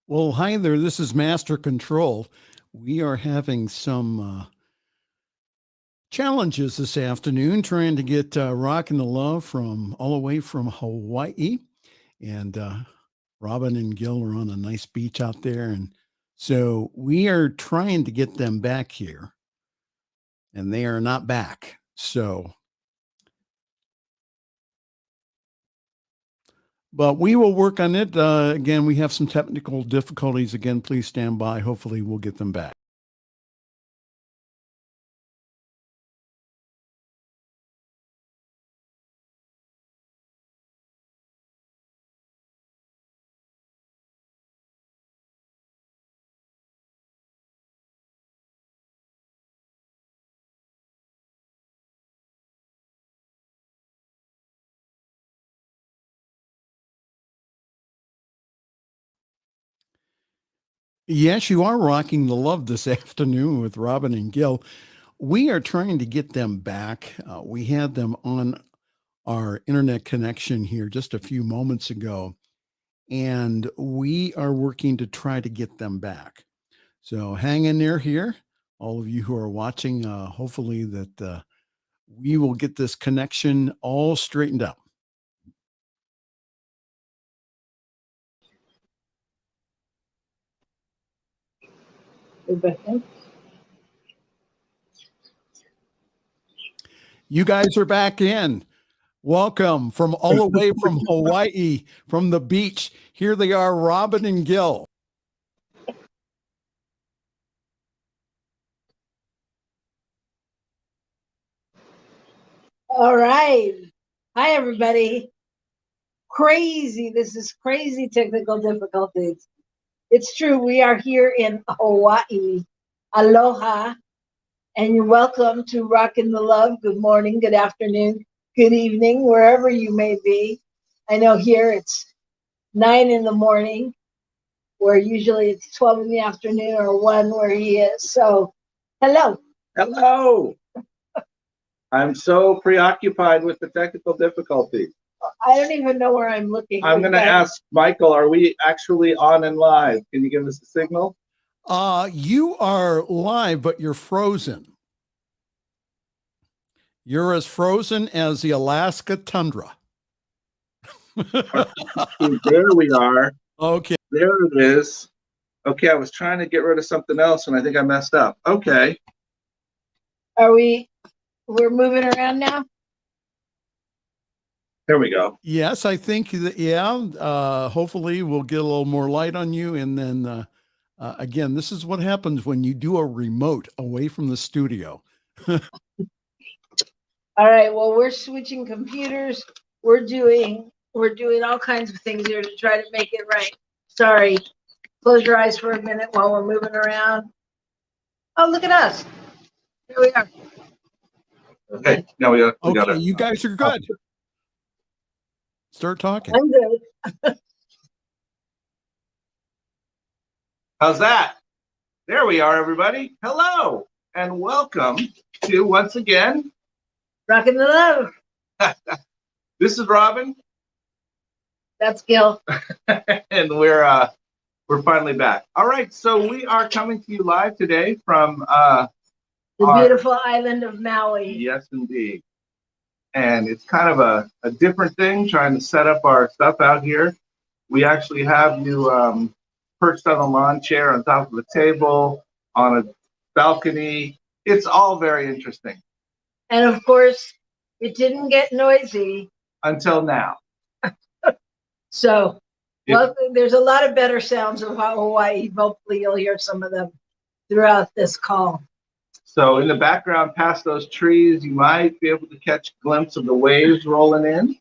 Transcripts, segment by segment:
Well, hi there. This is Master Control. We are having some challenges this afternoon trying to get Rockin the Love from all the way from Hawaii. And Robyn and Gil are on a nice beach out there. And so we are trying to get them back here, and they are not back. So, but we will work on it. Again, we have some technical difficulties. Again, please stand by. Hopefully, we'll get them back. Yes, you are rocking the love this afternoon with Robyn and Gil. We are trying to get them back. We had them on our internet connection here just a few moments ago, and we are working to try to get them back. So hang in there here, all of you who are watching. Hopefully that we will get this connection all straightened out. You guys are back in. Welcome from all the way from Hawaii, from the beach. Here they are, Robyn and Gil. All right. Hi, everybody. Crazy. This is crazy technical difficulties. It's true. We are here in Hawaii. Aloha. And you're welcome to Rockin the Love. Good morning, good afternoon, good evening, wherever you may be. I know here it's 9 in the morning, where usually it's 12 in the afternoon or 1 where he is. So, hello. Hello. I'm so preoccupied with the technical difficulties. I don't even know where I'm looking. I'm going to ask Michael, are we actually on and live? Can you give us a signal? You are live, but you're frozen. You're as frozen as the Alaska tundra. There we are. Okay. There it is. Okay, I was trying to get rid of something else, and I think I messed up. Okay. We're moving around now? There we go. Yes, I think that, yeah. Hopefully we'll get a little more light on you. And then, again, this is what happens when you do a remote away from the studio. All right, well, we're switching computers. We're doing all kinds of things here to try to make it right. Sorry. Close your eyes for a minute while we're moving around. Oh, look at us. Here we are. Okay, now we got it. You guys are good. Start talking. I'm good. How's that? There we are, everybody. Hello, and welcome to, once again, Rockin the Love. This is Robyn. That's Gil. And we're finally back. All right, so we are coming to you live today from the beautiful island of Maui. Yes, indeed. And it's kind of a different thing, trying to set up our stuff out here. We actually have you perched on a lawn chair on top of a table, on a balcony. It's all very interesting. And of course, it didn't get noisy. Until now. So, well, there's a lot of better sounds of Hawaii. Hopefully you'll hear some of them throughout this call. So in the background, past those trees, you might be able to catch a glimpse of the waves rolling in.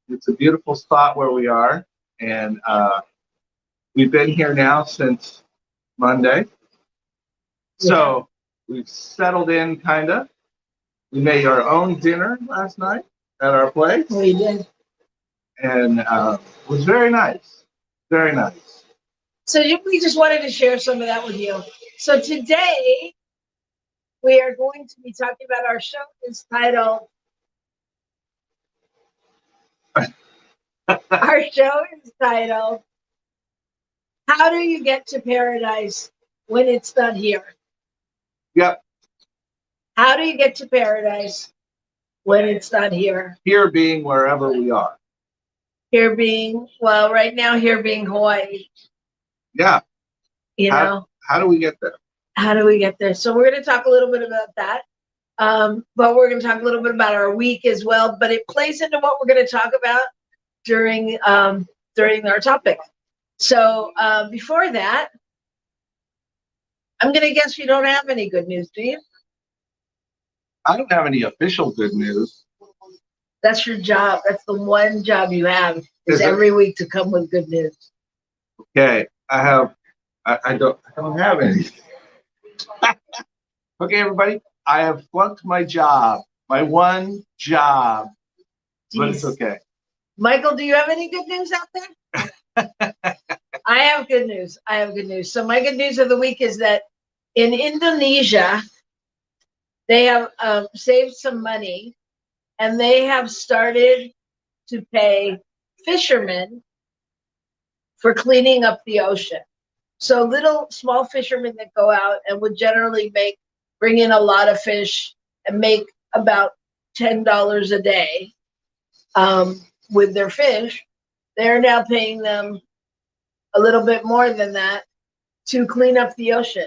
It's a beautiful spot where we are. And we've been here now since Monday. So we've settled in, kind of. We made our own dinner last night at our place. We did. And it was very nice. Very nice. So we just wanted to share some of that with you. So today, we are going to be talking about our show is titled, our show is titled, How do you get to paradise when it's not here? Yep. How do you get to paradise when it's not here? Here being wherever we are. Here being, well, right now, here being Hawaii, Yeah. you know? How do we get there? How do we get there? So we're going to talk a little bit about that. But we're going to talk a little bit about our week as well. But it plays into what we're going to talk about during our topic. So before that, I'm going to guess you don't have any good news, do you? I don't have any official good news. That's your job. That's the one job you have is every week to come with good news. Okay, I don't have any. Okay, everybody, I have flunked my job, my one job, but it's okay. Michael, do you have any good news out there? I have good news. I have good news. So my good news of the week is that in Indonesia, they have saved some money, and they have started to pay fishermen for cleaning up the ocean. So little small fishermen that go out and would generally bring in a lot of fish and make about $10 a day with their fish, they're now paying them a little bit more than that to clean up the ocean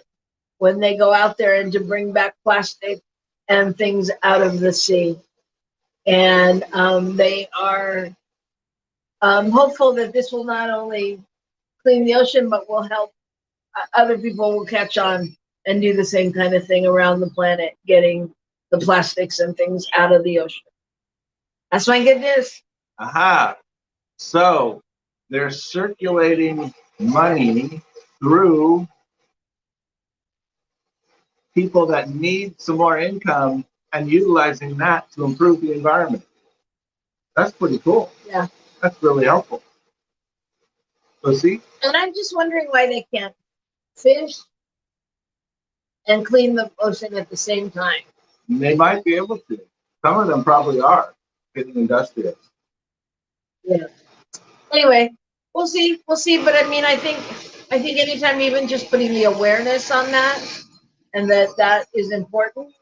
when they go out there and to bring back plastic and things out of the sea. And they are hopeful that this will not only clean the ocean, but will help other people will catch on and do the same kind of thing around the planet, getting the plastics and things out of the ocean. That's my good news. Aha. So they're circulating money through people that need some more income and utilizing that to improve the environment. That's pretty cool. Yeah. That's really helpful. So see? And I'm just wondering why they can't fish and clean the ocean at the same time. They might be able to. Some of them probably are getting industrious. Yeah. Anyway, we'll see. We'll see. But I mean, I think anytime even just putting the awareness on that and that is important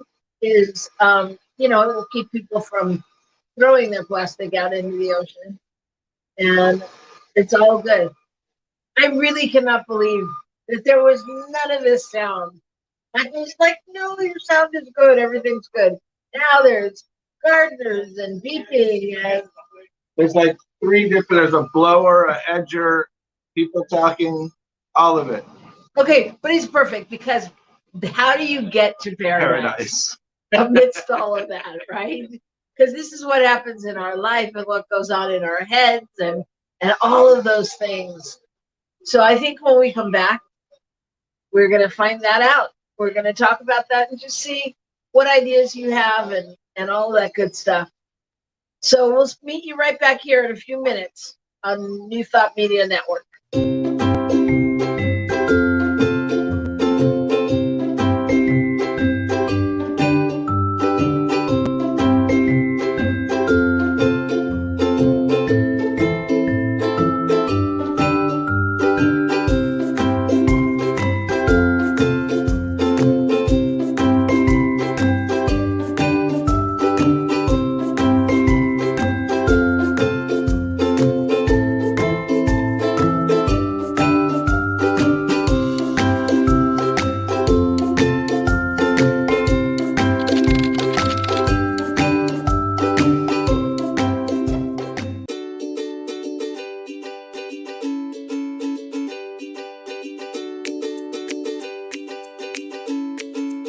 is, it will keep people from throwing their plastic out into the ocean. And it's all good. I really cannot believe that there was none of this sound. I was like, no, your sound is good. Everything's good. Now there's gardeners and beeping and There's like three different, there's a blower, a edger, people talking, all of it. okay, but it's perfect because how do you get to paradise amidst all of that, right? Because this is what happens in our life and what goes on in our heads and all of those things. So I think when we come back, we're going to find that out. We're going to talk about that and just see what ideas you have and all that good stuff. So we'll meet you right back here in a few minutes on New Thought Media Network.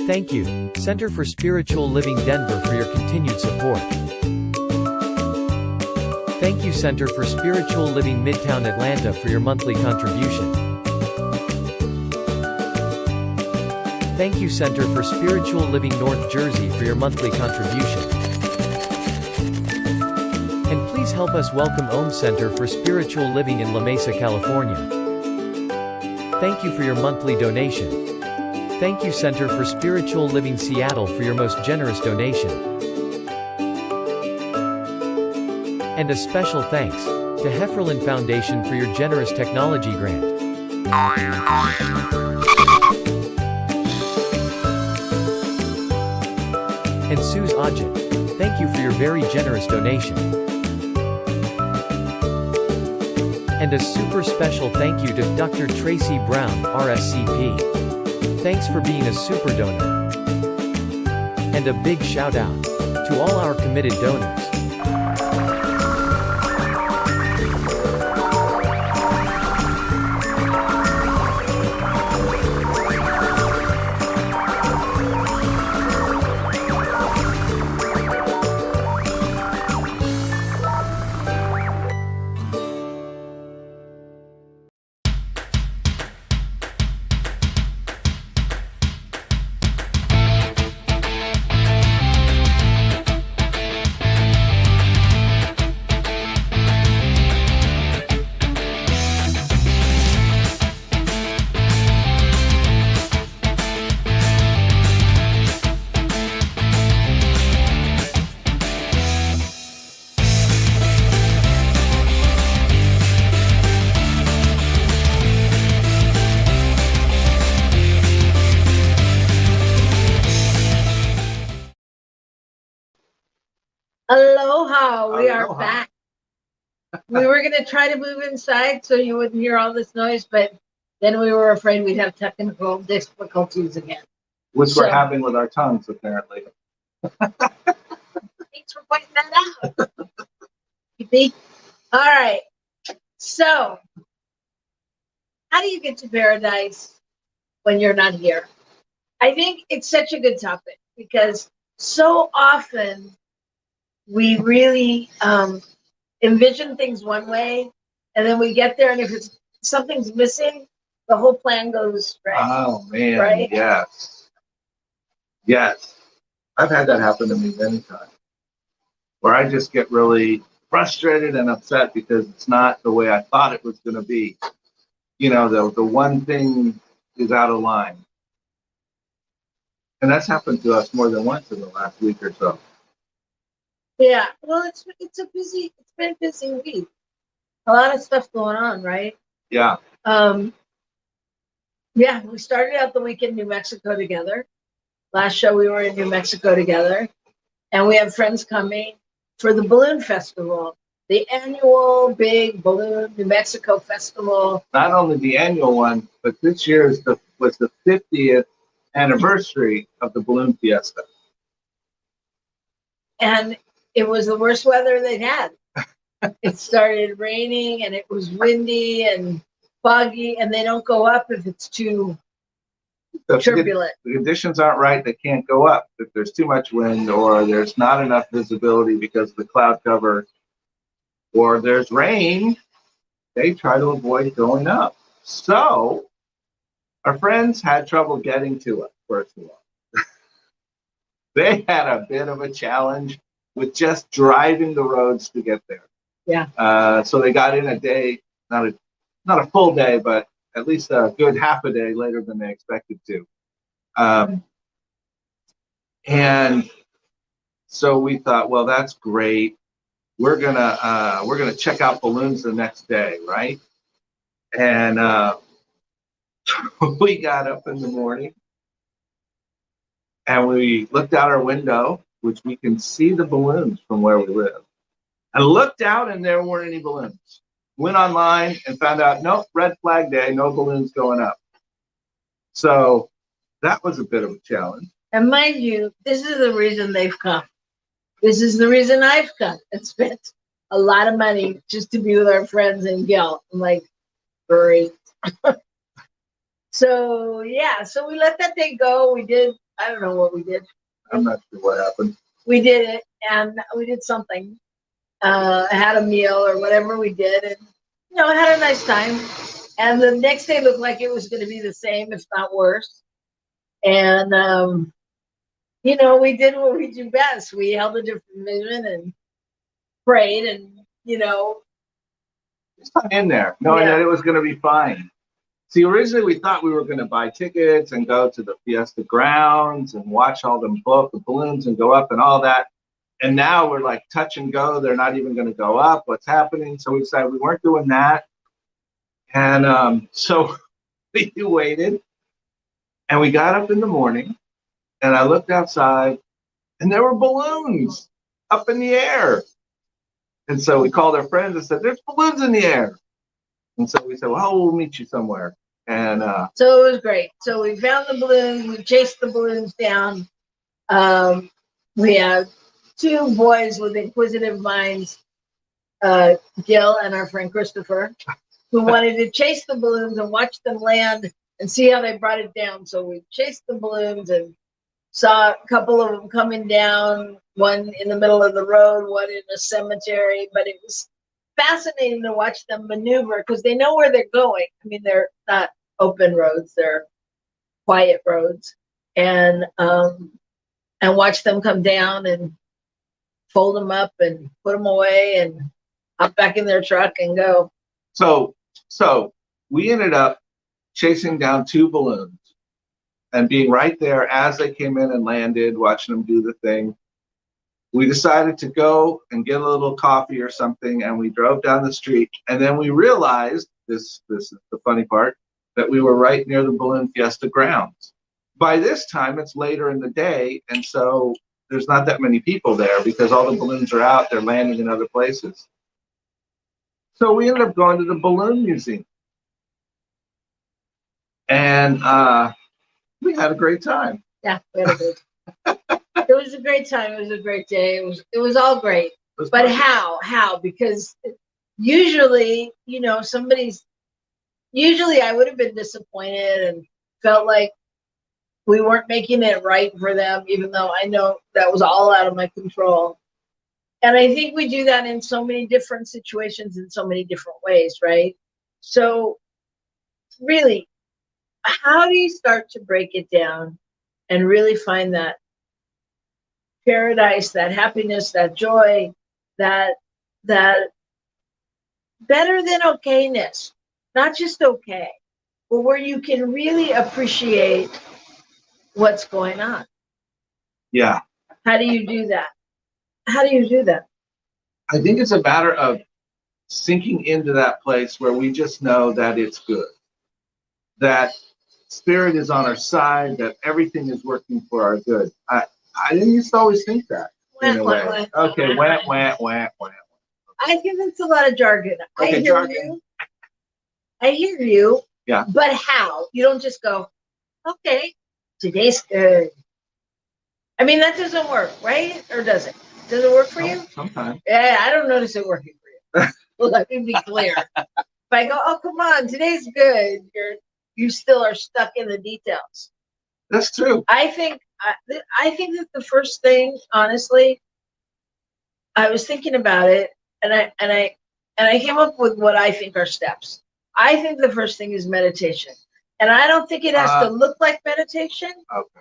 Thank you, Center for Spiritual Living Denver, for your continued support. Thank you, Center for Spiritual Living Midtown Atlanta, for your monthly contribution. Thank you, Center for Spiritual Living North Jersey, for your monthly contribution. And please help us welcome Om Center for Spiritual Living in La Mesa, California. Thank you for your monthly donation. Thank you, Center for Spiritual Living Seattle, for your most generous donation. And a special thanks to Hefferlin Foundation for your generous technology grant. And Suze Ajit. Thank you for your very generous donation. And a super special thank you to Dr. Tracy Brown, RSCP. Thanks for being a super donor. And a big shout out to all our committed donors. Aloha, we are Aloha. back. We were going to try to move inside so you wouldn't hear all this noise, but then we were afraid we'd have technical difficulties again. Which So- we're having with our tongues, apparently. Thanks for pointing that out. Yippee. All right. So, how do you get to paradise when you're not here? I think it's such a good topic because so often we really envision things one way, and then we get there, and if it's something's missing, the whole plan goes right. Oh, man. Right? Yes. Yes. I've had that happen to me many times, where I just get really frustrated and upset because it's not the way I thought it was going to be. You know, the one thing is out of line. And that's happened to us more than once in the last week or so. Yeah. Well, it's been a busy week. A lot of stuff going on, right? Yeah. Yeah, we started out the week in New Mexico together. Last show we were in New Mexico together, and we have friends coming for the balloon festival, the annual big balloon New Mexico festival. Not only the annual one, but this year was the 50th anniversary of the Balloon Fiesta. And it was the worst weather they'd had. It started raining and it was windy and foggy, and they don't go up if it's too So if turbulent. the conditions aren't right, they can't go up. If there's too much wind, or there's not enough visibility because of the cloud cover, or there's rain, they try to avoid going up. So our friends had trouble getting to us, first of all. They had a bit of a challenge with just driving the roads to get there. Yeah. So they got in a day, not a full day, but at least a good half a day later than they expected to. And so we thought, well, that's great. We're gonna check out balloons the next day, right? And we got up in the morning and we looked out our window, which we can see the balloons from where we live, and looked out, and there weren't any balloons. Went online and found out, nope, red flag day, no balloons going up. So that was a bit of a challenge. And mind you, this is the reason they've come. This is the reason I've come and spent a lot of money just to be with our friends in Gil. I'm like, great. So yeah, so we let that day go. We did, I don't know what we did. I'm not sure what happened. We did it, and we did something. Had a meal or whatever we did, and had a nice time. And the next day looked like it was going to be the same, if not worse. And we did what we do best. We held a different vision and prayed, and Just hung in there, knowing that it was going to be fine. See, originally we thought we were going to buy tickets and go to the Fiesta grounds and watch all them blow up the balloons and go up and all that. And now we're like touch and go. They're not even going to go up. What's happening? So we decided we weren't doing that. And so we waited, and we got up in the morning, and I looked outside, and there were balloons up in the air. And so we called our friends and said, "There's balloons in the air." And so we said, "Well, we'll meet you somewhere." And so it was great. So we found the balloons. We chased the balloons down. We had two boys with inquisitive minds, Gil and our friend Christopher, who wanted to chase the balloons and watch them land and see how they brought it down. So we chased the balloons and saw a couple of them coming down, one in the middle of the road, one in a cemetery. But it was fascinating to watch them maneuver because they know where they're going. I mean, they're not open roads, they're quiet roads. And watch them come down and fold them up and put them away and hop back in their truck and go. So we ended up chasing down two balloons and being right there as they came in and landed, watching them do the thing. We decided to go and get a little coffee or something, and we drove down the street. And then we realized, this is the funny part, that we were right near the Balloon Fiesta grounds. By this time, it's later in the day, and so there's not that many people there because all the balloons are out, they're landing in other places. So we ended up going to the Balloon Museum. And we had a great time. Yeah, we had a great time. It was a great time. It was a great day. It was all great. But how? Because usually, you know, usually I would have been disappointed and felt like we weren't making it right for them, even though I know that was all out of my control. And I think we do that in so many different situations in so many different ways, right? So really, how do you start to break it down and really find that paradise, that happiness, that joy, that better than okayness, not just okay, but where you can really appreciate what's going on? Yeah. How do you do that? How do you do that? I think it's a matter of sinking into that place where we just know that it's good, that spirit is on our side, that everything is working for our good. I didn't used to always think that in a way. Okay, wah. I think that's a lot of jargon. Okay, I hear jargon. you. I hear you. Yeah. But how? You don't just go, okay, today's good. I mean, that doesn't work, right? Or does it? Does it work for you? Sometimes. Yeah, I don't notice it working for you. Let me be clear. If I go, oh, come on, today's good, you still are stuck in the details. That's true. I think that the first thing, honestly, I was thinking about it, and I came up with what I think are steps. I think the first thing is meditation, and I don't think it has to look like meditation. Okay.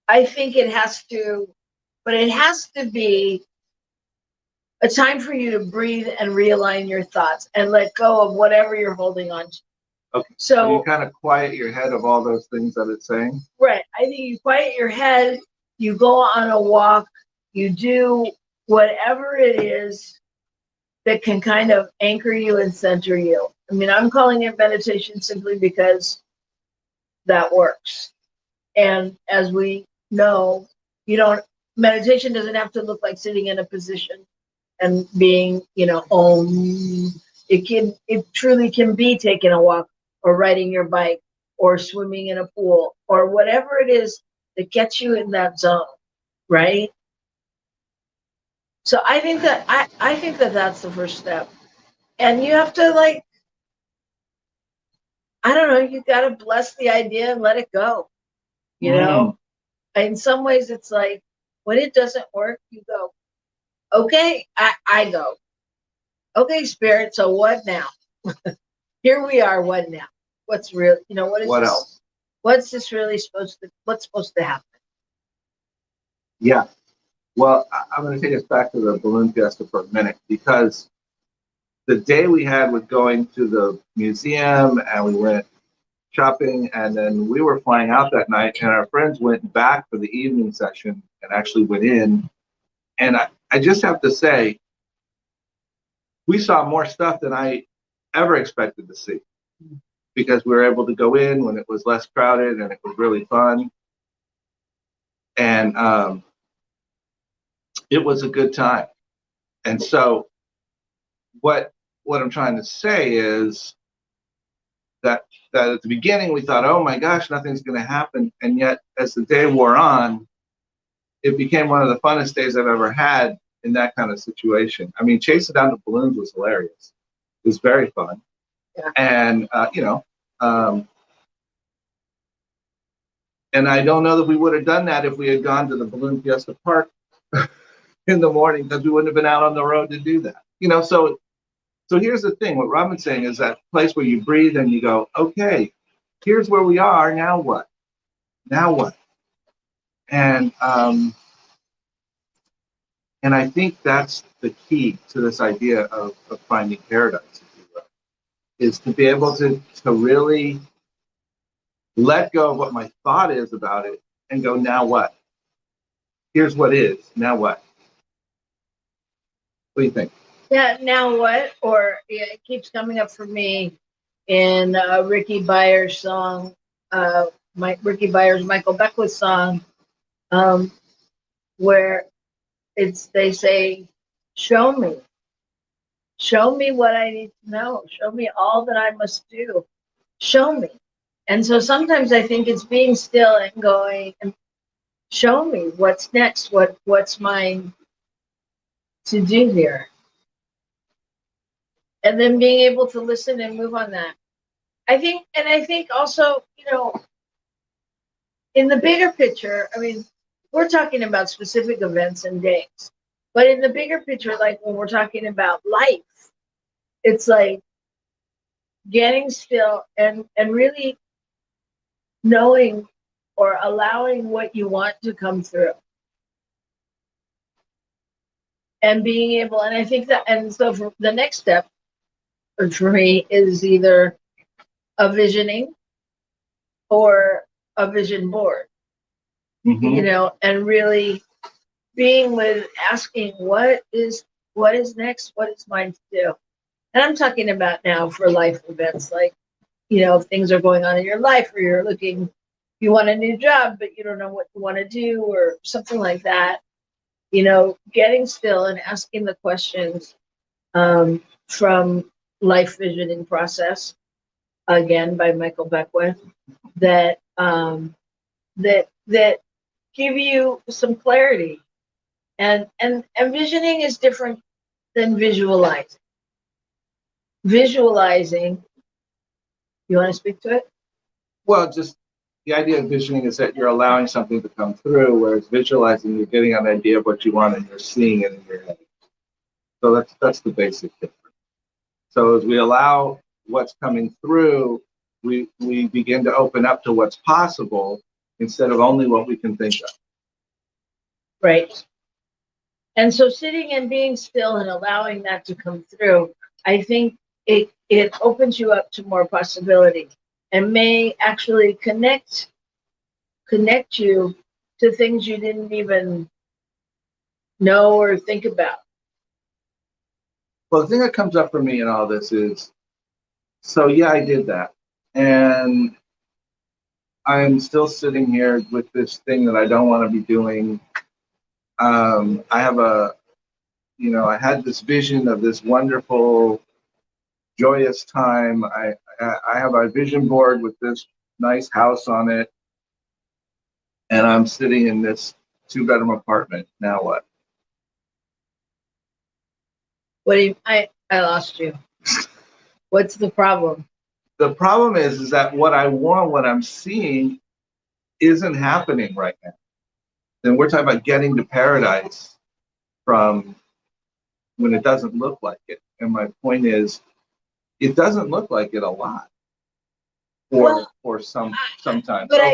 I think it has to, but it has to be a time for you to breathe and realign your thoughts and let go of whatever you're holding on to. Okay. So you kind of quiet your head of all those things that it's saying. Right. I think you quiet your head, you go on a walk, you do whatever it is that can kind of anchor you and center you. I mean, I'm calling it meditation simply because that works. And as we know, meditation doesn't have to look like sitting in a position and being, it truly can be taking a walk or riding your bike or swimming in a pool or whatever it is that gets you in that zone, right? So I think that I think that that's the first step. And you have to I don't know, you got to bless the idea and let it go. You know, in some ways it's like when it doesn't work, you go, okay, I go, okay, spirit. So what now? Here we are. What now? What's real? What else? What's this really what's supposed to happen? Yeah. Well, I'm going to take us back to the Balloon Fiesta for a minute, because the day we had with going to the museum and we went shopping, and then we were flying out that night, and our friends went back for the evening session and actually went in. And I just have to say, we saw more stuff than I ever expected to see. because we were able to go in when it was less crowded and it was really fun. And it was a good time. And so what I'm trying to say is that at the beginning we thought, oh my gosh, nothing's going to happen. And yet as the day wore on, it became one of the funnest days I've ever had in that kind of situation. I mean, chasing down the balloons was hilarious. It was very fun. Yeah. And, and I don't know that we would have done that if we had gone to the Balloon Fiesta Park in the morning, because we wouldn't have been out on the road to do that. So here's the thing. What Robyn's saying is that place where you breathe and you go, okay, here's where we are. Now what? Now what? And I think that's the key to this idea of finding paradise, if you will, is to be able to really let go of what my thought is about it and go, now what? Here's what is. Now what? What do you think? Yeah, now what? Or it keeps coming up for me in Ricky Byers' song, Ricky Byers' Michael Beckwith song, where they say, show me what I need to know. Show me all that I must do. Show me. And so sometimes I think it's being still and going, and show me what's next, what's mine to do here. And then being able to listen and move on that. I think also, in the bigger picture, I mean, we're talking about specific events and days, but in the bigger picture, like when we're talking about life, it's like getting still and really knowing or allowing what you want to come through. And being able, and I think that, and so for the next step for me is either a visioning or a vision board, and really being with asking what is next, what is mine to do. And I'm talking about now for life events, like, things are going on in your life, or you're looking, you want a new job, but you don't know what you want to do, or something like that. Getting still and asking the questions from Life Visioning Process, again by Michael Beckwith, that give you some clarity. And visioning is different than visualizing. Visualizing, you want to speak to it? Well, just the idea of visioning is that you're allowing something to come through, whereas visualizing, you're getting an idea of what you want and you're seeing it in your head. So that's the basic difference. So as we allow what's coming through, we begin to open up to what's possible instead of only what we can think of. Right. And so sitting and being still and allowing that to come through, I think it opens you up to more possibility and may actually connect you to things you didn't even know or think about. Well, the thing that comes up for me in all this is, so yeah, I did that. And I'm still sitting here with this thing that I don't want to be doing. I have I had this vision of this wonderful, joyous time. I have a vision board with this nice house on it. And I'm sitting in this 2-bedroom apartment. Now what? What do you, I lost you. What's the problem? The problem is that what I want, what I'm seeing, isn't happening right now. And we're talking about getting to paradise from when it doesn't look like it. And my point is, it doesn't look like it a lot, or sometimes, or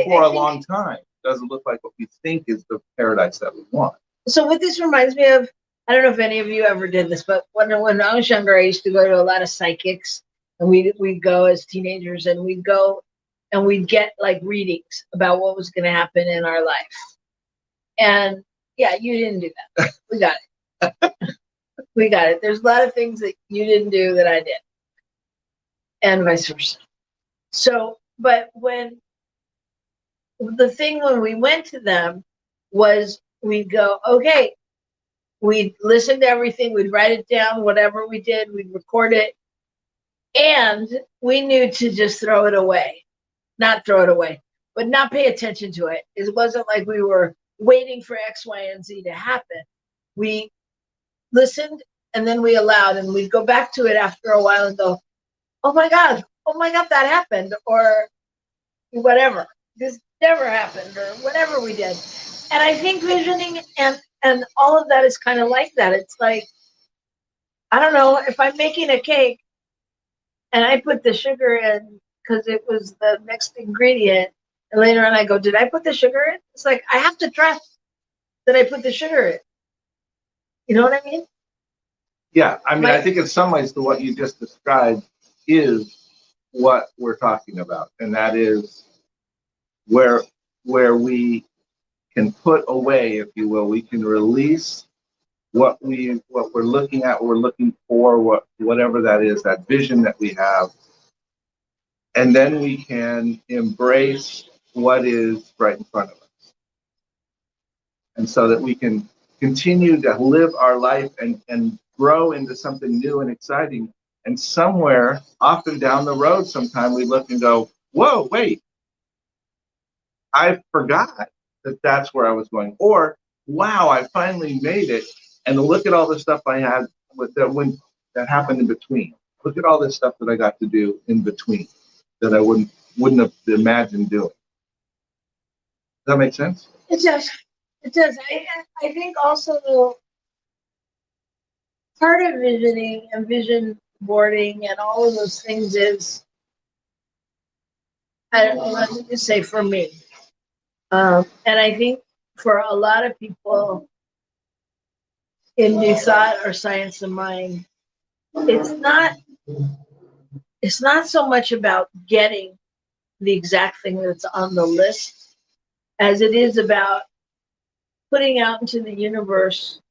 for a long time. It doesn't look like what we think is the paradise that we want. So what this reminds me of, I don't know if any of you ever did this, but when I was younger, I used to go to a lot of psychics, and we'd go as teenagers, and we'd go and we'd get like readings about what was going to happen in our life. And yeah, you didn't do that. We got it. We got it. There's a lot of things that you didn't do that I did, and vice versa. So, but when we went to them was we'd go, okay, we'd listen to everything, we'd write it down, whatever we did, we'd record it, and we knew to just throw it away. Not throw it away, but not pay attention to it. It wasn't like we were waiting for X, Y, and Z to happen. We listened and then we allowed, and we'd go back to it after a while and go, oh my God, that happened, or whatever. This never happened, or whatever we did. And I think visioning and all of that is kind of like that. It's like, I don't know, if I'm making a cake and I put the sugar in because it was the next ingredient, and later on I go, did I put the sugar in? It's like, I have to trust that I put the sugar in. You know what I mean? Yeah, I mean, I think in some ways what you just described is what we're talking about, and that is where we can put away, if you will, we can release what we're looking at, what we're looking for, whatever that is, that vision that we have, and then we can embrace what is right in front of us, and so that we can continue to live our life and grow into something new and exciting. And somewhere, often down the road, sometime we look and go, whoa, wait, I forgot that that's where I was going. Or, wow, I finally made it. And look at all the stuff I had that happened in between. Look at all this stuff that I got to do in between that I wouldn't have imagined doing. Does that make sense? It does. It does. I think also part of visioning and vision boarding and all of those things is, I don't know, let me just say for me, and I think for a lot of people in New Thought or Science of Mind, it's not so much about getting the exact thing that's on the list as it is about putting out into the universe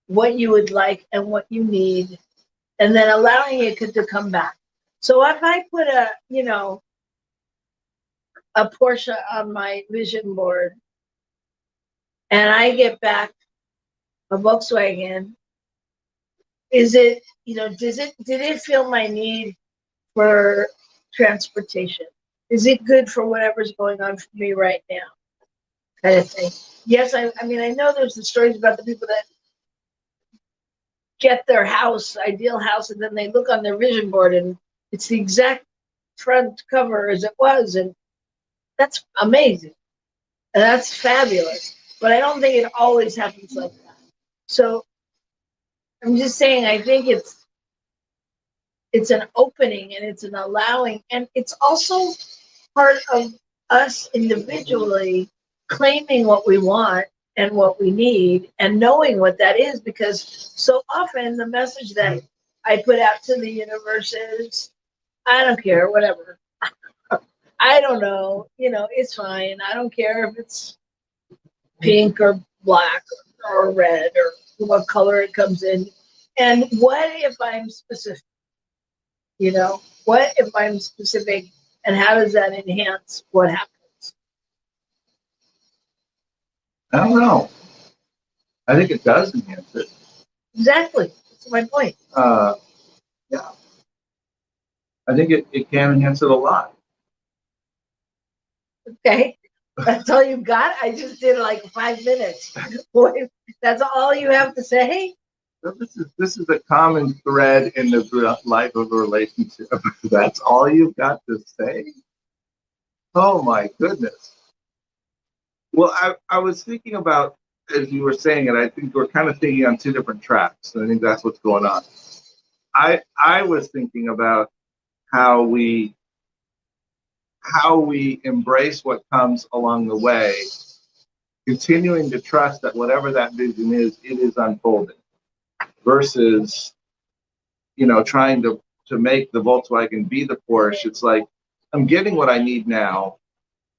what you would like and what you need, and then allowing it to come back. So if I put a Porsche on my vision board and I get back a Volkswagen, did it fill my need for transportation? Is it good for whatever's going on for me right now? Kind of thing. Yes, I mean, I know there's the stories about the people that get their ideal house, and then they look on their vision board and it's the exact front cover as it was, and that's amazing. And that's fabulous. But I don't think it always happens like that. So I'm just saying, I think it's an opening and it's an allowing, and it's also part of us individually claiming what we want and what we need and knowing what that is, because so often the message that I put out to the universe is, I don't care, whatever. I don't know, it's fine. I don't care if it's pink or black or red or what color it comes in. And what if I'm specific? What if I'm specific, and how does that enhance what happens? I don't know. I think it does enhance it. Exactly. That's my point. Yeah. I think it can enhance it a lot. Okay. That's all you got? I just did like 5 minutes. Boy, that's all you have to say? So this is a common thread in the life of a relationship. That's all you've got to say? Oh my goodness. Well, I was thinking about, as you were saying it, I think we're kind of thinking on two different tracks. I think that's what's going on. I was thinking about how we embrace what comes along the way, continuing to trust that whatever that vision is, it is unfolding, versus, trying to make the Volkswagen be the Porsche. It's like, I'm getting what I need now,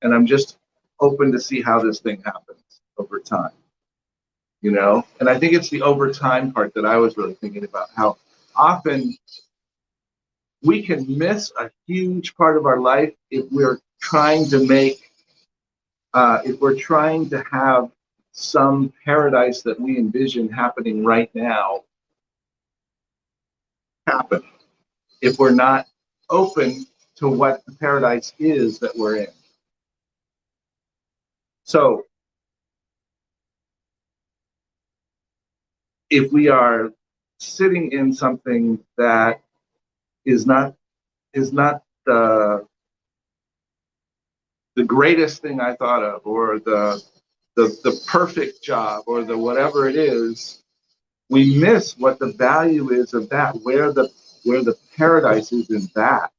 and I'm just open to see how this thing happens over time. And I think it's the over time part that I was really thinking about, how often we can miss a huge part of our life if we're trying to make, if we're trying to have some paradise that we envision happening right now happen. If we're not open to what the paradise is that we're in. So, if we are sitting in something that is not the greatest thing I thought of, or the perfect job, or the whatever it is, we miss what the value is of that, where the paradise is in that,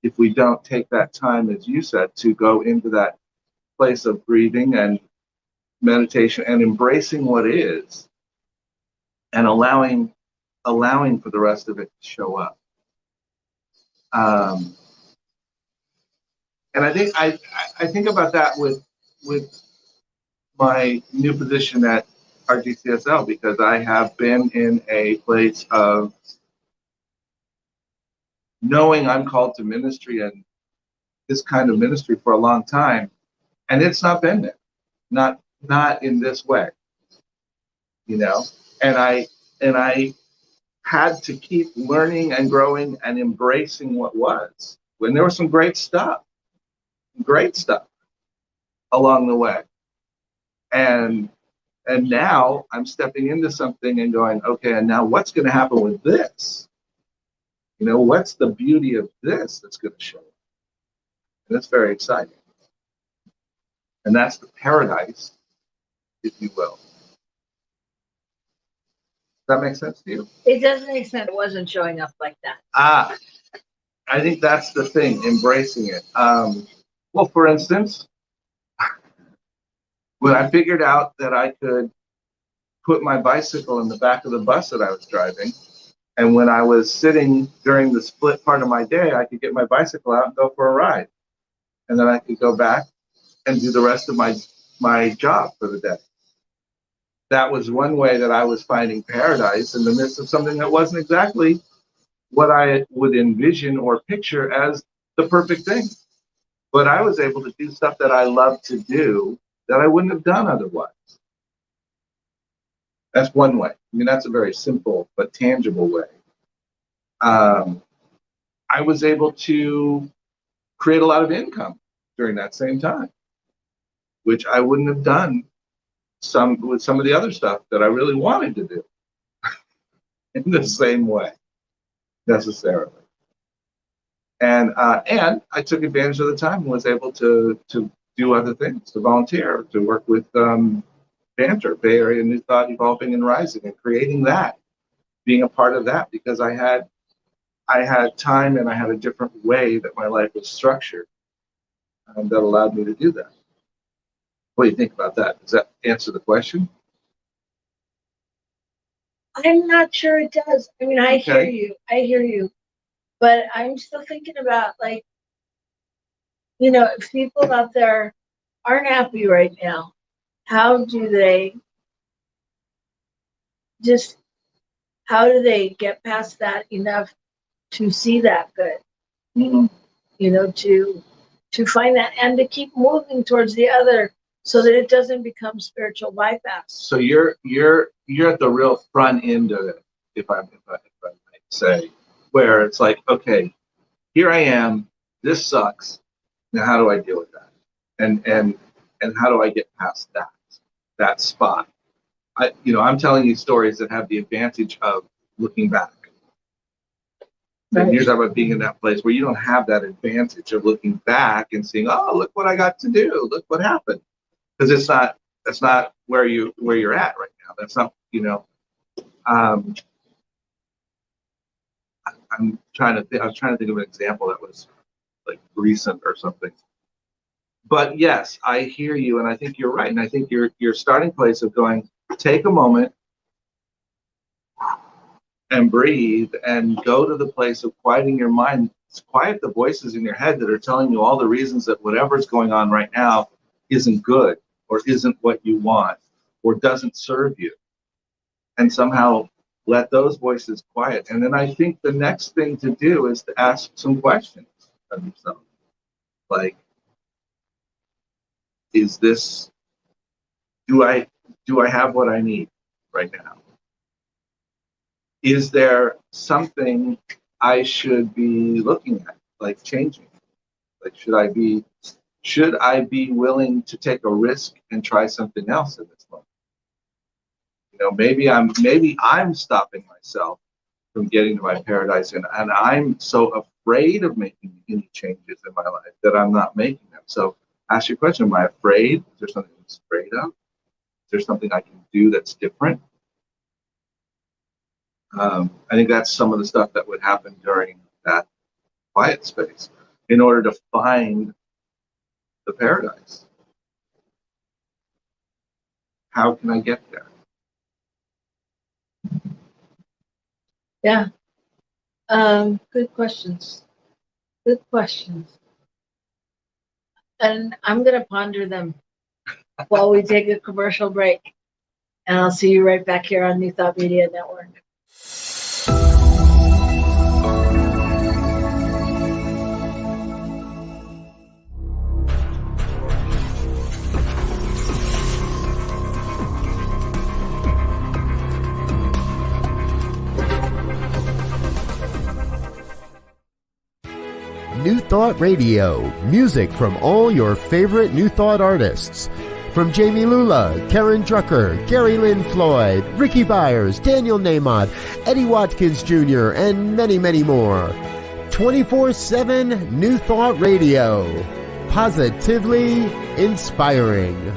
if we don't take that time, as you said, to go into that place of breathing and meditation and embracing what is, and allowing for the rest of it to show up. And I think about that with my new position at RGCSL, because I have been in a place of knowing I'm called to ministry and this kind of ministry for a long time, and it's not been there, not in this way, you know. And I had to keep learning and growing and embracing what was, when there was some great stuff along the way. And now I'm stepping into something and going, okay, and now what's going to happen with this? You know, what's the beauty of this that's going to show up? And that's very exciting. And that's the paradise, if you will. Does that make sense to you? It does make sense. It wasn't showing up like that. I think that's the thing, embracing it. Well, for instance, when I figured out that I could put my bicycle in the back of the bus that I was driving, and when I was sitting during the split part of my day, I could get my bicycle out and go for a ride. And then I could go back and do the rest of my job for the day. That was one way that I was finding paradise in the midst of something that wasn't exactly what I would envision or picture as the perfect thing. But I was able to do stuff that I love to do that I wouldn't have done otherwise. That's one way. I mean, that's a very simple but tangible way. I was able to create a lot of income during that same time, which I wouldn't have done with some of the other stuff that I really wanted to do in the same way, necessarily. And I took advantage of the time and was able to do other things, to volunteer, to work with Banter, Bay Area New Thought Evolving and Rising, and creating that, being a part of that, because I had time and I had a different way that my life was structured that allowed me to do that. What do you think about that? Does that answer the question? I'm not sure it does. I mean, I hear you, but I'm still thinking about, like, you know, if people out there aren't happy right now, how do they get past that enough to see that good? Mm-hmm. You know, to find that and to keep moving towards the other, so that it doesn't become spiritual bypass. So you're at the real front end of it, if I might say, where it's like, okay, here I am, this sucks. Now how do I deal with that? And how do I get past that spot? I'm telling you stories that have the advantage of looking back. Right. And you're talking about being in that place where you don't have that advantage of looking back and seeing, oh, look what I got to do, look what happened. Because that's not where you're at right now. That's not, I'm trying to think. I was trying to think of an example that was like recent or something. But yes, I hear you, and I think you're right. And I think your starting place of going, take a moment and breathe and go to the place of quieting your mind. Quiet the voices in your head that are telling you all the reasons that whatever's going on right now isn't good, or isn't what you want, or doesn't serve you. And somehow let those voices quiet. And then I think the next thing to do is to ask some questions of yourself. Like, is this, do I have what I need right now? Is there something I should be looking at, like changing? Like, should I be willing to take a risk and try something else in this moment? You know, maybe I'm stopping myself from getting to my paradise, and I'm so afraid of making any changes in my life that I'm not making them. So ask your question, am I afraid? Is there something I'm afraid of? Is there something I can do that's different? I think that's some of the stuff that would happen during that quiet space in order to find the paradise. How can I get there? Yeah. Good questions. Good questions. And I'm going to ponder them while we take a commercial break. And I'll see you right back here on New Thought Media Network. New Thought Radio, music from all your favorite New Thought artists. From Jamie Lula, Karen Drucker, Gary Lynn Floyd, Ricky Byers, Daniel Nahmod, Eddie Watkins Jr., and many, many more. 24/7 New Thought Radio. Positively inspiring.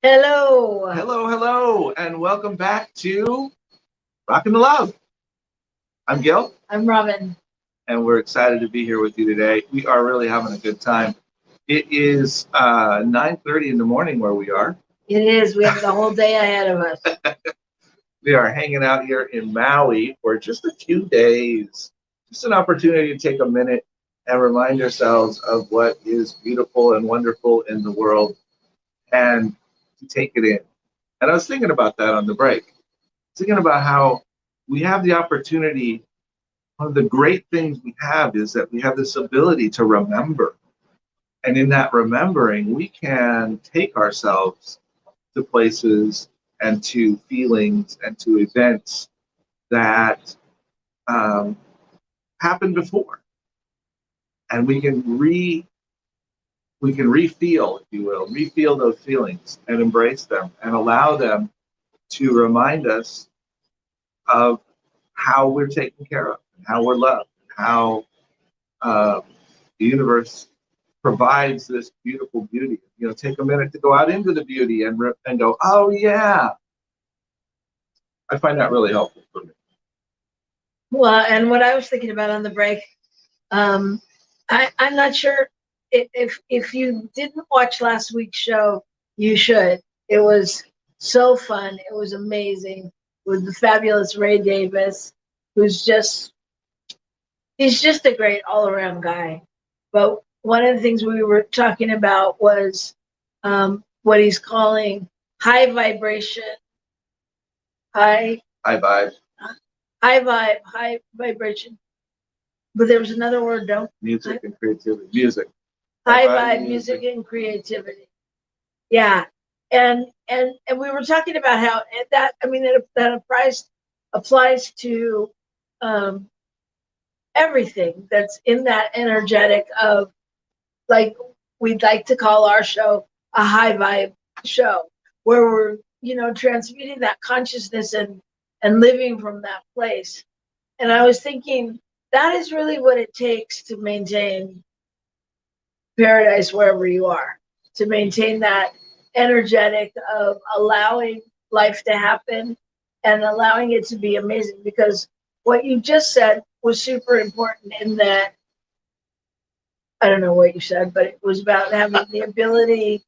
Hello. Hello, hello, and welcome back to Rockin the Love. I'm Gil, I'm Robyn. and we're excited to be here with you today. We are really having a good time. It is 9:30 in the morning where we are. It is. We have the whole day ahead of us. We are hanging out here in Maui for just a few days. Just an opportunity to take a minute and remind ourselves of what is beautiful and wonderful in the world and to take it in. And I was thinking about that on the break. Thinking about how we have the opportunity. One of the great things we have is that we have this ability to remember. And in that remembering, we can take ourselves to places and to feelings and to events that happened before. And we can re-feel, if you will, re-feel those feelings and embrace them and allow them to remind us of how we're taken care of, and how we're loved, and how the universe provides this beautiful beauty. You know, take a minute to go out into the beauty and go, oh yeah. I find that really helpful for me. Well, and what I was thinking about on the break, I'm not sure if you didn't watch last week's show, you should. It was so fun. It was amazing with the fabulous Ray Davis, he's just a great all-around guy. But one of the things we were talking about was what he's calling high vibration, high vibe. High vibe, high vibration. But there was another word, don't? Music and creativity. Music. High vibe, music and creativity. Yeah. And we were talking about how that, I mean, that applies to everything that's in that energetic of, like, we'd like to call our show a high vibe show, where we're, you know, transmuting that consciousness and living from that place. And I was thinking, that is really what it takes to maintain paradise wherever you are, to maintain that energetic of allowing life to happen and allowing it to be amazing. Because what you just said was super important in that, I don't know what you said, but it was about having the ability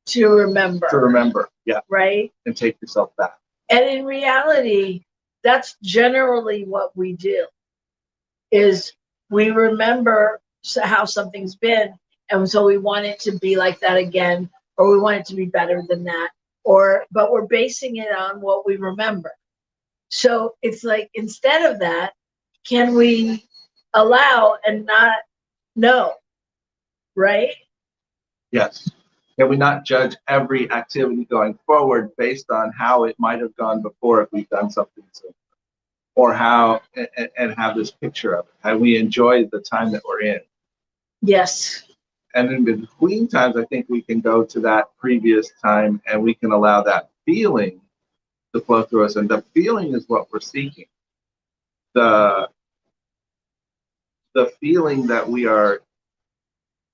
to remember. To remember, yeah. Right? And take yourself back. And in reality, that's generally what we do, is we remember how something's been, and so we want it to be like that again, or we want it to be better than that, but we're basing it on what we remember. So it's like, instead of that, can we allow and not know, right? Yes. Can we not judge every activity going forward based on how it might have gone before if we've done something similar? Or how, and have this picture of it, how we enjoy the time that we're in. Yes. And in between times, I think we can go to that previous time and we can allow that feeling to flow through us. And the feeling is what we're seeking. The feeling that we are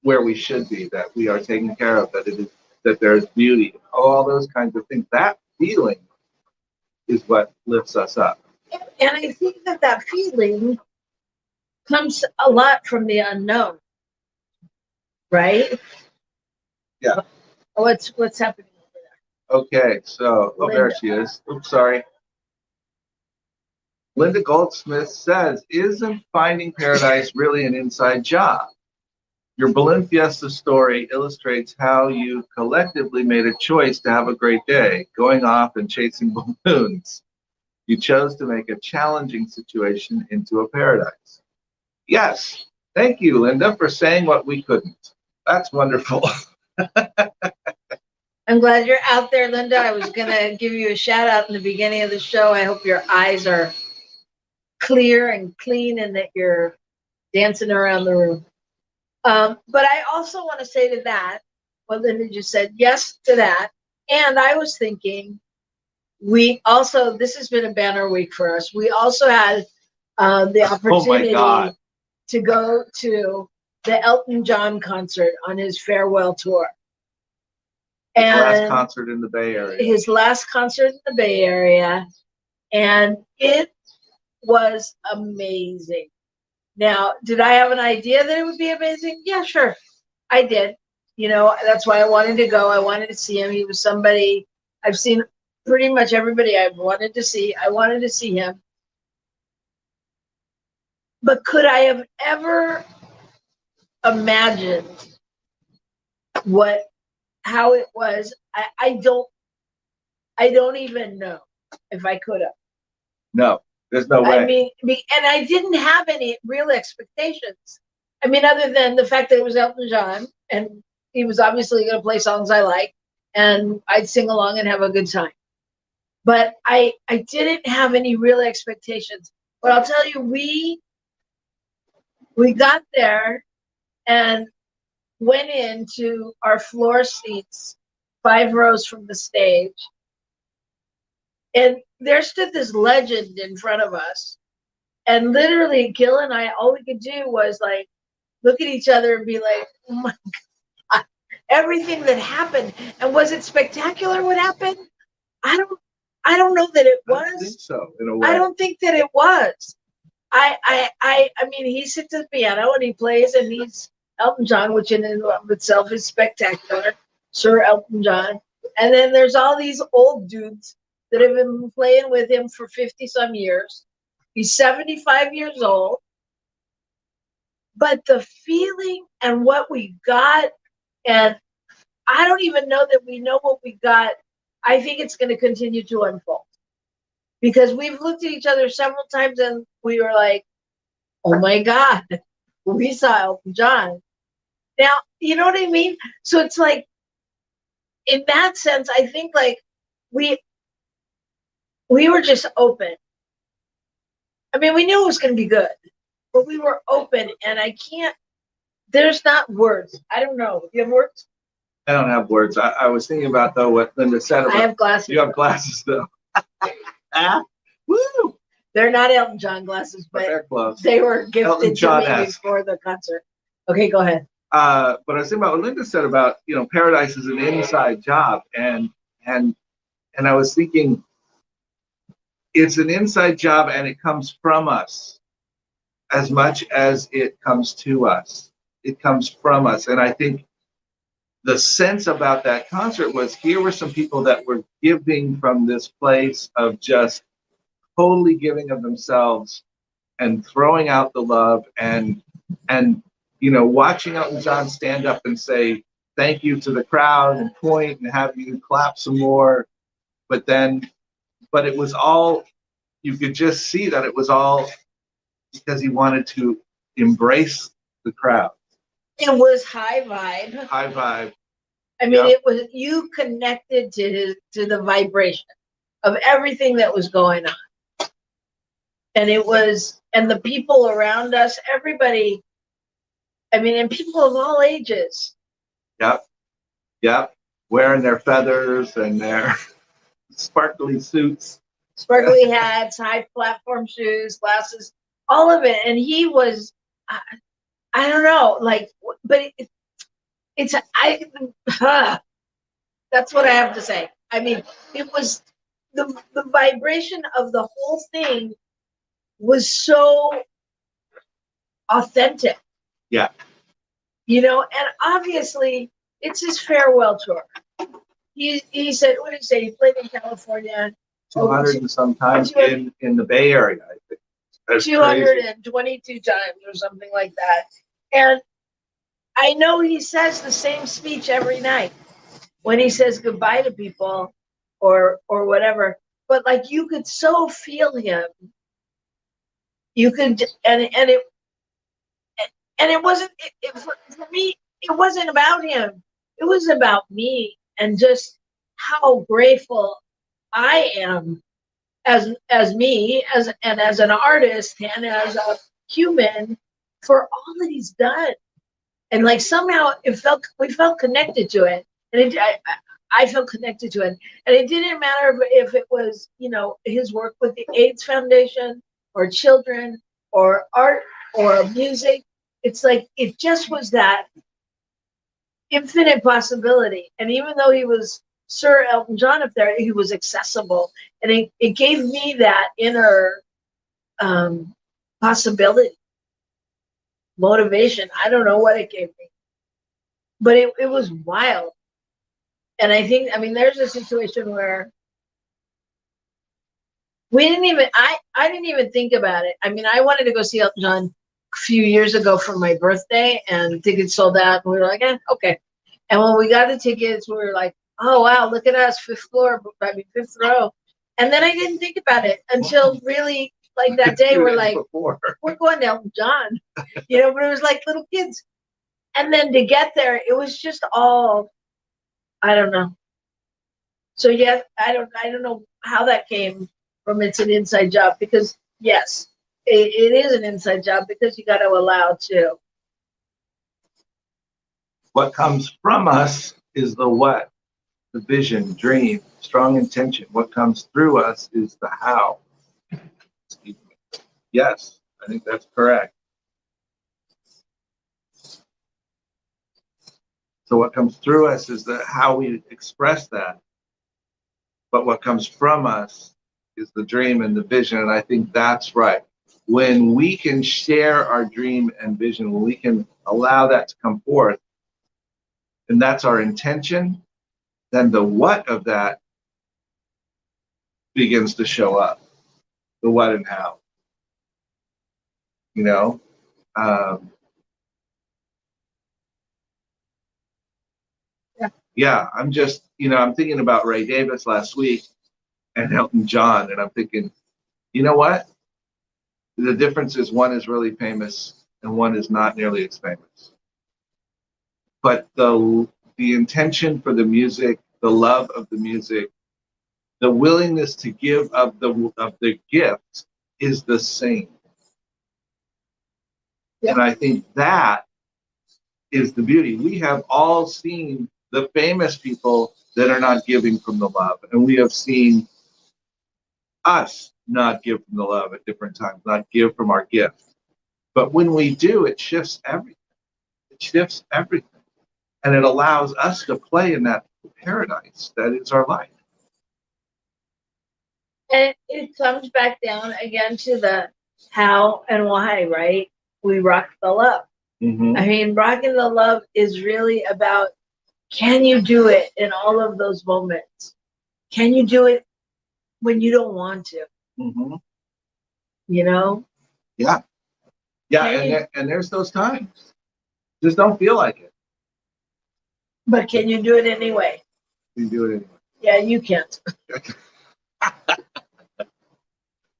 where we should be, that we are taken care of, that there's beauty, all those kinds of things. That feeling is what lifts us up. And I think that feeling comes a lot from the unknown, right? Yeah. What's happening over there? Okay, so, oh, there she is. Oops, sorry. Linda Goldsmith says, isn't finding paradise really an inside job? Your Balloon Fiesta story illustrates how you collectively made a choice to have a great day, going off and chasing balloons. You chose to make a challenging situation into a paradise. Yes, thank you, Linda, for saying what we couldn't. That's wonderful. I'm glad you're out there, Linda. I was going to give you a shout out in the beginning of the show. I hope your eyes are clear and clean and that you're dancing around the room. But I also want to say to that, what Linda just said, yes to that. And I was thinking, this has been a banner week for us. We also had the opportunity to go to the Elton John concert on his farewell tour. His last concert in the Bay Area. His last concert in the Bay Area. And it was amazing. Now, did I have an idea that it would be amazing? Yeah, sure. I did. You know, that's why I wanted to go. I wanted to see him. He was somebody I've seen pretty much everybody I've wanted to see. I wanted to see him. But could I have ever imagined how it was? I don't even know if I could have. No, there's no way. I mean, and I didn't have any real expectations. I mean, other than the fact that it was Elton John, and he was obviously going to play songs I like, and I'd sing along and have a good time. But I didn't have any real expectations. But I'll tell you, we got there and went into our floor seats, 5 rows from the stage. And there stood this legend in front of us. And literally, Gil and I, all we could do was like look at each other and be like, oh my God, everything that happened. And was it spectacular what happened? I don't know that it was. I don't think so, in a way. I don't think that it was. I mean, he sits at the piano and he plays, and he's Elton John, which in and of itself is spectacular, Sir Elton John. And then there's all these old dudes that have been playing with him for 50 some years. He's 75 years old. But the feeling and what we got, and I don't even know that we know what we got. I think it's going to continue to unfold. Because we've looked at each other several times and we were like, oh my God, we saw Elton John. Now, you know what I mean? So it's like, in that sense, I think like we were just open. I mean, we knew it was going to be good, but we were open, and there's not words. I don't know. Do you have words? I don't have words. I was thinking about, though, what Linda said about. I have glasses. You have glasses, though. Woo! They're not Elton John glasses, but they're close. they were gifted to me John-esque. before the concert. Okay, go ahead. But I was thinking about what Linda said about, Paradise is an inside job, and I was thinking it's an inside job, and it comes from us as much as it comes to us. It comes from us, and I think the sense about that concert was here were some people that were giving from this place of just totally giving of themselves and throwing out the love and watching Elton John stand up and say thank you to the crowd and point and have you clap some more. But it was all, you could just see that it was all because he wanted to embrace the crowd. It was high vibe. High vibe. I mean, It was, you connected to the vibration of everything that was going on. And the people around us, everybody, I mean, and people of all ages. Yep. Wearing their feathers and their sparkly suits. Sparkly hats, high platform shoes, glasses, all of it. And he was, I don't know, like, but that's what I have to say. I mean, it was the vibration of the whole thing was so authentic. Yeah. And obviously it's his farewell tour. He said, what did he say? He played in California. 200 and sometimes in the Bay Area, I think. That's 222 times or something like that. And I know he says the same speech every night when he says goodbye to people or whatever. But like you could so feel him. You could, and it wasn't, for me, it wasn't about him. It was about me and just how grateful I am as me, as an artist and as a human for all that he's done. And like somehow we felt connected to it. And I felt connected to it. And it didn't matter if it was, his work with the AIDS Foundation or children or art or music. It's like, it just was that infinite possibility. And even though he was Sir Elton John up there, he was accessible. And it gave me that inner possibility, motivation. I don't know what it gave me. But it was wild. And I there's a situation where I didn't even think about it. I mean, I wanted to go see Elton John a few years ago for my birthday, and tickets sold out. And we were like, okay. And when we got the tickets, we were like, oh, wow, look at us, fifth row. And then I didn't think about it until really like that day. We're like, we're going to Elton John, but it was like little kids. And then to get there, it was just all, I don't know. So yes, I don't know how that came from. It's an inside job, because yes, it is an inside job, because you got to allow to. What comes from us is the what, the vision, dream, strong intention. What comes through us is the how. Excuse me. Yes, I think that's correct. So what comes through us is the how we express that. But what comes from us is the dream and the vision. And I think that's right. When we can share our dream and vision, when we can allow that to come forth, and that's our intention, then the what of that begins to show up. The what and how. You know? Yeah, I'm just, I'm thinking about Ray Davis last week and Elton John, and I'm thinking, you know what? The difference is one is really famous and one is not nearly as famous. But the intention for the music, the love of the music, the willingness to give of the gift is the same. Yeah. And I think that is the beauty. We have all seen the famous people that are not giving from the love, and we have seen us not give from the love at different times, not give from our gift. But when we do, it shifts everything. It shifts everything. And it allows us to play in that paradise that is our life. And it comes back down again to the how and why, right? We rock the love. Mm-hmm. I mean, Rockin the Love is really about, can you do it in all of those moments? Can you do it when you don't want to? Mm-hmm. You know? Yeah. Yeah, and there's those times. Just don't feel like it. But can you do it anyway? You do it anyway. Yeah, you can't.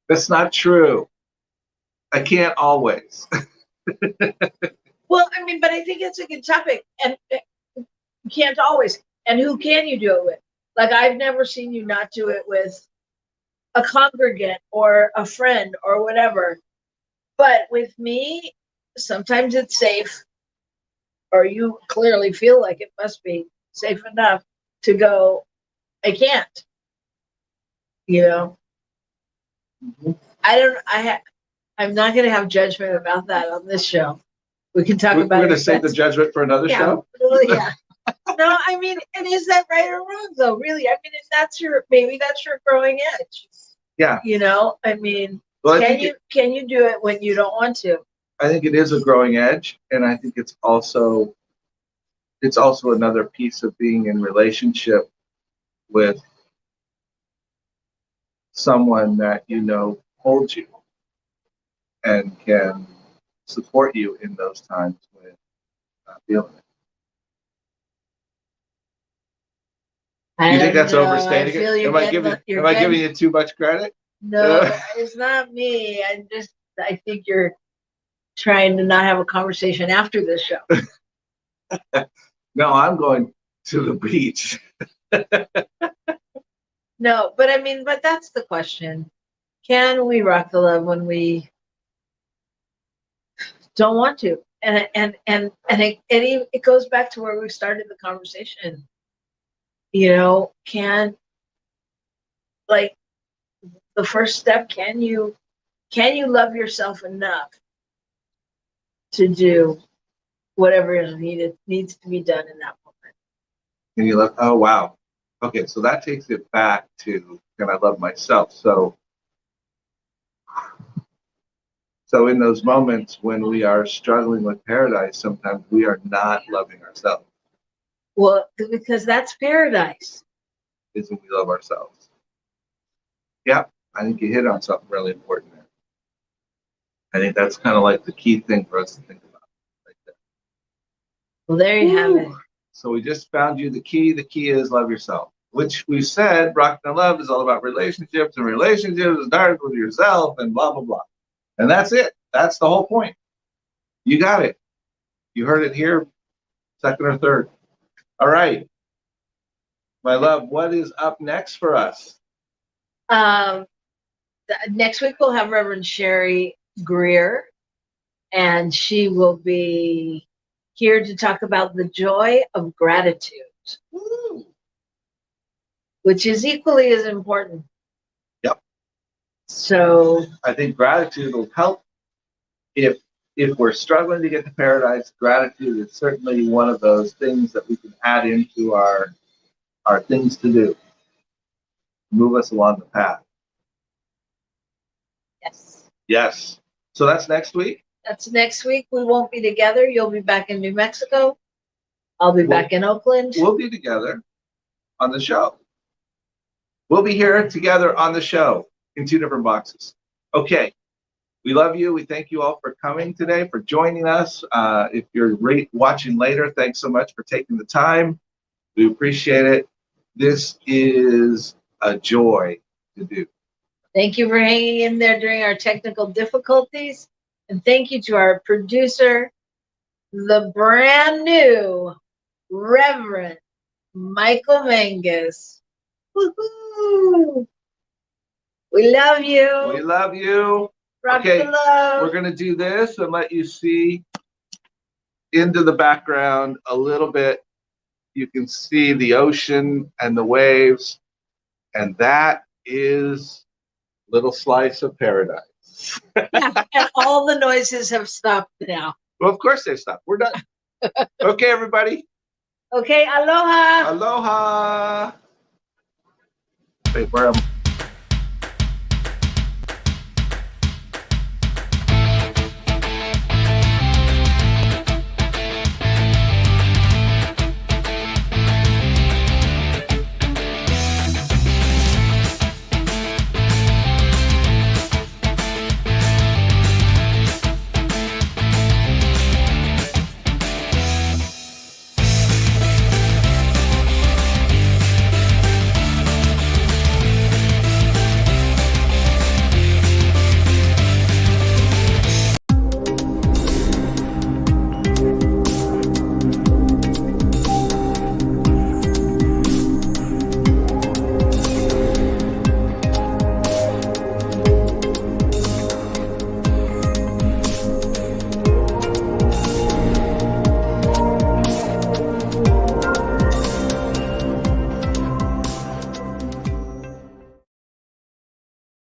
That's not true. I can't always. Well, I mean, but I think it's a good topic. And you can't always. And who can you do it with? Like, I've never seen you not do it with a congregant or a friend or whatever. But with me, sometimes it's safe, or you clearly feel like it must be safe enough to go, I can't. You know? Mm-hmm. I'm not going to have judgment about that on this show. We can talk about it. We're going to save the judgment for another show? Well, yeah. No, I mean, and is that right or wrong, though? Really? I mean, maybe that's your growing edge. Yeah. You know, I mean, well, can you do it when you don't want to? I think it is a growing edge, and I think it's also another piece of being in relationship with someone that holds you and can support you in those times when feeling it. You think that's overstating it? Am I giving you too much credit? No, it's not me. I think you're trying to not have a conversation after this show. No, I'm going to the beach. No, but I mean, but that's the question. Can we rock the love when we don't want to? And it goes back to where we started the conversation. You know, like the first step, can you love yourself enough to do whatever is needs to be done in that moment? And you love, oh wow. Okay, so that takes it back to, can I love myself? So in those moments when we are struggling with paradise, sometimes we are not loving ourselves. Well, because that's paradise. Is when we love ourselves. Yeah, I think you hit on something really important there. I think that's kind of like the key thing for us to think about right there. Well, there you have it. So we just found you the key. The key is love yourself, which we said Rockin the Love is all about relationships, and relationships start with yourself and blah, blah, blah. And that's it. That's the whole point. You got it. You heard it here Second or third. All right. My love, what is up next for us? Next week we'll have Reverend Sherry Greer, and she will be here to talk about the joy of gratitude, Woo. which is equally as important. Yep. So I think gratitude will help. If we're struggling to get to paradise, gratitude is certainly one of those things that we can add into our things to do. Move us along the path. yes, Yes. So that's next week. that's next week. We won't be together. You'll be back in New Mexico. I'll be back in Oakland. We'll be together on the show. We'll be here together on the show in 2 different boxes. Okay. We love you. We thank you all for coming today, for joining us. If you're watching later, thanks so much for taking the time. We appreciate it. This is a joy to do. Thank you for hanging in there during our technical difficulties. And thank you to our producer, the brand new Reverend Michael Mangus. Woohoo! We love you. We love you. Rock Okay, the love. we're going to do this and let you see into the background a little bit. You can see the ocean and the waves, and that is Little Slice of Paradise. Yeah, and all the noises have stopped now. Well, of course they stopped. We're done. Okay, everybody. Okay, aloha. Aloha. Wait, where am I?